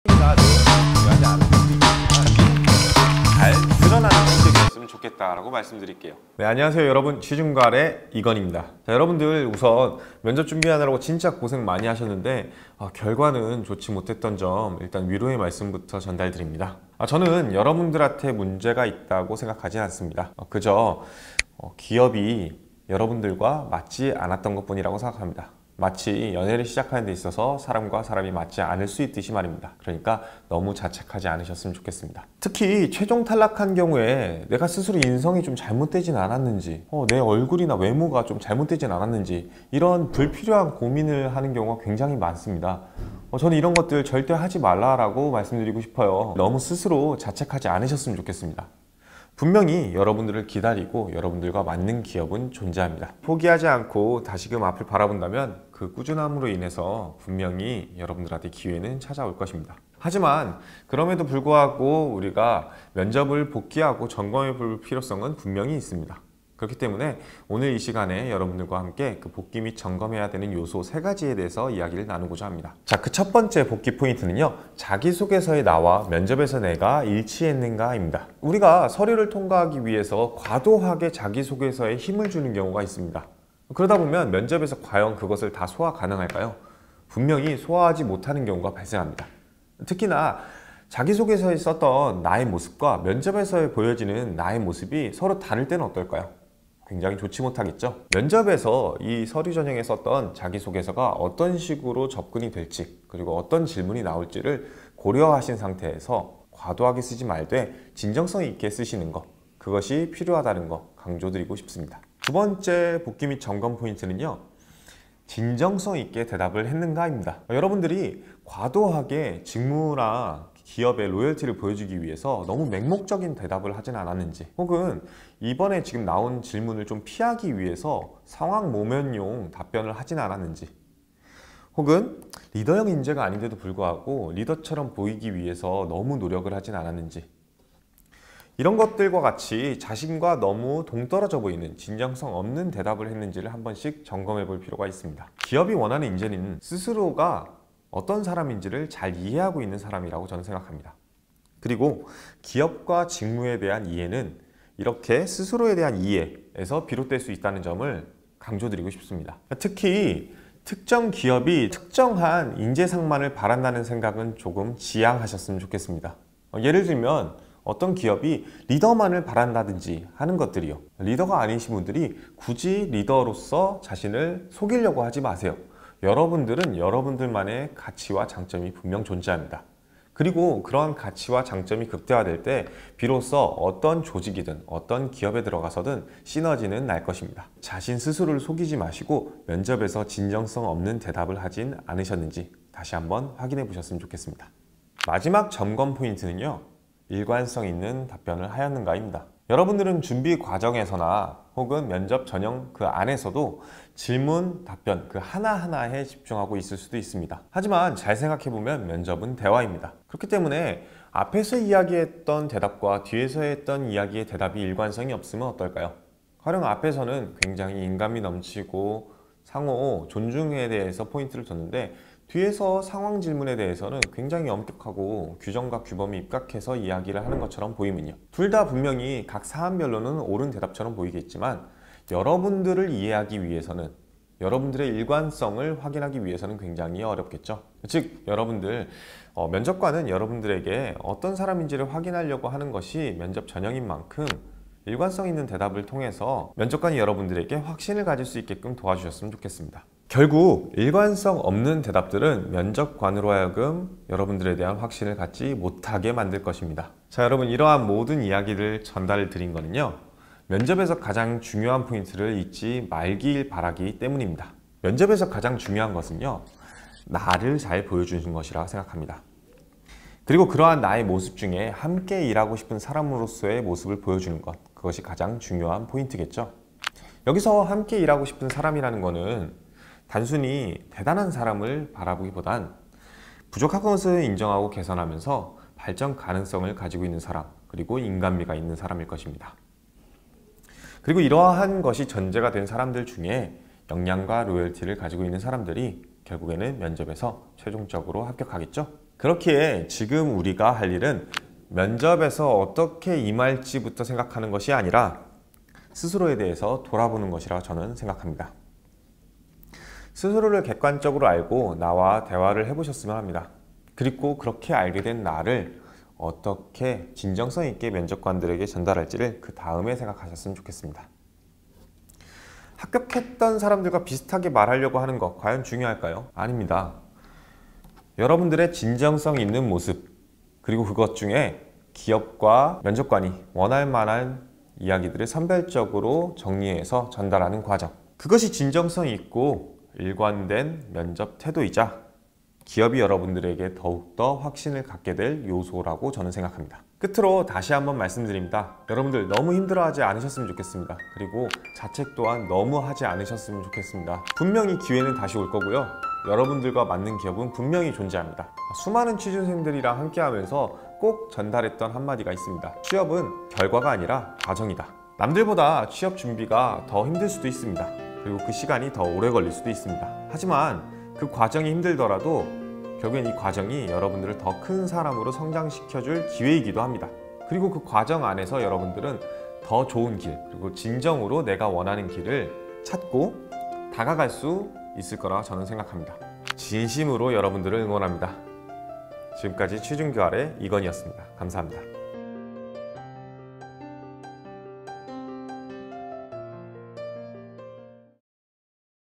중요하지 않은 잘 드러나는 성격이었으면 좋겠다라고 말씀드릴게요. 네, 안녕하세요 여러분, 취준갈의 이건입니다. 자, 여러분들 우선 면접 준비하느라고 진짜 고생 많이 하셨는데 결과는 좋지 못했던 점 일단 위로의 말씀부터 전달드립니다. 저는 여러분들한테 문제가 있다고 생각하진 않습니다. 그저 기업이 여러분들과 맞지 않았던 것 뿐이라고 생각합니다. 마치 연애를 시작하는 데 있어서 사람과 사람이 맞지 않을 수 있듯이 말입니다. 그러니까 너무 자책하지 않으셨으면 좋겠습니다. 특히 최종 탈락한 경우에 내가 스스로 인성이 좀 잘못되진 않았는지, 내 얼굴이나 외모가 좀 잘못되진 않았는지, 이런 불필요한 고민을 하는 경우가 굉장히 많습니다. 저는 이런 것들 절대 하지 말라라고 말씀드리고 싶어요. 너무 스스로 자책하지 않으셨으면 좋겠습니다. 분명히 여러분들을 기다리고 여러분들과 맞는 기업은 존재합니다. 포기하지 않고 다시금 앞을 바라본다면 그 꾸준함으로 인해서 분명히 여러분들한테 기회는 찾아올 것입니다. 하지만 그럼에도 불구하고 우리가 면접을 복귀하고 점검해 볼 필요성은 분명히 있습니다. 그렇기 때문에 오늘 이 시간에 여러분들과 함께 그 복귀 및 점검해야 되는 요소 3가지에 대해서 이야기를 나누고자 합니다. 자, 그 첫 번째 복귀 포인트는요, 자기소개서에 나와 면접에서 내가 일치했는가입니다. 우리가 서류를 통과하기 위해서 과도하게 자기소개서에 힘을 주는 경우가 있습니다. 그러다 보면 면접에서 과연 그것을 다 소화 가능할까요? 분명히 소화하지 못하는 경우가 발생합니다. 특히나 자기소개서에 썼던 나의 모습과 면접에서 보여지는 나의 모습이 서로 다를 때는 어떨까요? 굉장히 좋지 못하겠죠? 면접에서 이 서류 전형에 썼던 자기소개서가 어떤 식으로 접근이 될지, 그리고 어떤 질문이 나올지를 고려하신 상태에서 과도하게 쓰지 말되 진정성 있게 쓰시는 것, 그것이 필요하다는 거 강조드리고 싶습니다. 두 번째 복귀 및 점검 포인트는요, 진정성 있게 대답을 했는가입니다. 여러분들이 과도하게 직무나 기업의 로열티를 보여주기 위해서 너무 맹목적인 대답을 하진 않았는지, 혹은 이번에 지금 나온 질문을 좀 피하기 위해서 상황 모면용 답변을 하진 않았는지, 혹은 리더형 인재가 아닌데도 불구하고 리더처럼 보이기 위해서 너무 노력을 하진 않았는지, 이런 것들과 같이 자신과 너무 동떨어져 보이는 진정성 없는 대답을 했는지를 한 번씩 점검해 볼 필요가 있습니다. 기업이 원하는 인재는 스스로가 어떤 사람인지를 잘 이해하고 있는 사람이라고 저는 생각합니다. 그리고 기업과 직무에 대한 이해는 이렇게 스스로에 대한 이해에서 비롯될 수 있다는 점을 강조드리고 싶습니다. 특히 특정 기업이 특정한 인재상만을 바란다는 생각은 조금 지양하셨으면 좋겠습니다. 예를 들면 어떤 기업이 리더만을 바란다든지 하는 것들이요, 리더가 아니신 분들이 굳이 리더로서 자신을 속이려고 하지 마세요. 여러분들은 여러분들만의 가치와 장점이 분명 존재합니다. 그리고 그러한 가치와 장점이 극대화될 때 비로소 어떤 조직이든 어떤 기업에 들어가서든 시너지는 날 것입니다. 자신 스스로를 속이지 마시고 면접에서 진정성 없는 대답을 하진 않으셨는지 다시 한번 확인해 보셨으면 좋겠습니다. 마지막 점검 포인트는요, 일관성 있는 답변을 하였는가입니다. 여러분들은 준비 과정에서나 혹은 면접 전형 그 안에서도 질문, 답변 그 하나하나에 집중하고 있을 수도 있습니다. 하지만 잘 생각해보면 면접은 대화입니다. 그렇기 때문에 앞에서 이야기했던 대답과 뒤에서 했던 이야기의 대답이 일관성이 없으면 어떨까요? 가령 앞에서는 굉장히 인간미 넘치고 상호 존중에 대해서 포인트를 줬는데 뒤에서 상황 질문에 대해서는 굉장히 엄격하고 규정과 규범이 입각해서 이야기를 하는 것처럼 보이면요, 둘 다 분명히 각 사안별로는 옳은 대답처럼 보이겠지만 여러분들을 이해하기 위해서는, 여러분들의 일관성을 확인하기 위해서는 굉장히 어렵겠죠. 즉 여러분들 면접관은 여러분들에게 어떤 사람인지를 확인하려고 하는 것이 면접 전형인 만큼 일관성 있는 대답을 통해서 면접관이 여러분들에게 확신을 가질 수 있게끔 도와주셨으면 좋겠습니다. 결국 일관성 없는 대답들은 면접관으로 하여금 여러분들에 대한 확신을 갖지 못하게 만들 것입니다. 자, 여러분, 이러한 모든 이야기를 전달 드린 거는요, 면접에서 가장 중요한 포인트를 잊지 말길 바라기 때문입니다. 면접에서 가장 중요한 것은요, 나를 잘 보여주는 것이라 생각합니다. 그리고 그러한 나의 모습 중에 함께 일하고 싶은 사람으로서의 모습을 보여주는 것, 그것이 가장 중요한 포인트겠죠. 여기서 함께 일하고 싶은 사람이라는 거는 단순히 대단한 사람을 바라보기보단 부족한 것을 인정하고 개선하면서 발전 가능성을 가지고 있는 사람, 그리고 인간미가 있는 사람일 것입니다. 그리고 이러한 것이 전제가 된 사람들 중에 역량과 로열티를 가지고 있는 사람들이 결국에는 면접에서 최종적으로 합격하겠죠. 그렇기에 지금 우리가 할 일은 면접에서 어떻게 임할지부터 생각하는 것이 아니라 스스로에 대해서 돌아보는 것이라 저는 생각합니다. 스스로를 객관적으로 알고 나와 대화를 해보셨으면 합니다. 그리고 그렇게 알게 된 나를 어떻게 진정성 있게 면접관들에게 전달할지를 그 다음에 생각하셨으면 좋겠습니다. 합격했던 사람들과 비슷하게 말하려고 하는 것 과연 중요할까요? 아닙니다. 여러분들의 진정성 있는 모습, 그리고 그것 중에 기업과 면접관이 원할 만한 이야기들을 선별적으로 정리해서 전달하는 과정, 그것이 진정성 있고 일관된 면접 태도이자 기업이 여러분들에게 더욱더 확신을 갖게 될 요소라고 저는 생각합니다. 끝으로 다시 한번 말씀드립니다. 여러분들 너무 힘들어하지 않으셨으면 좋겠습니다. 그리고 자책 또한 너무 하지 않으셨으면 좋겠습니다. 분명히 기회는 다시 올 거고요. 여러분들과 맞는 기업은 분명히 존재합니다. 수많은 취준생들이랑 함께하면서 꼭 전달했던 한마디가 있습니다. 취업은 결과가 아니라 과정이다. 남들보다 취업 준비가 더 힘들 수도 있습니다. 그리고 그 시간이 더 오래 걸릴 수도 있습니다. 하지만 그 과정이 힘들더라도 결국엔 이 과정이 여러분들을 더 큰 사람으로 성장시켜줄 기회이기도 합니다. 그리고 그 과정 안에서 여러분들은 더 좋은 길, 그리고 진정으로 내가 원하는 길을 찾고 다가갈 수 있을 거라 저는 생각합니다. 진심으로 여러분들을 응원합니다. 지금까지 취준교활의 이건희였습니다. 감사합니다.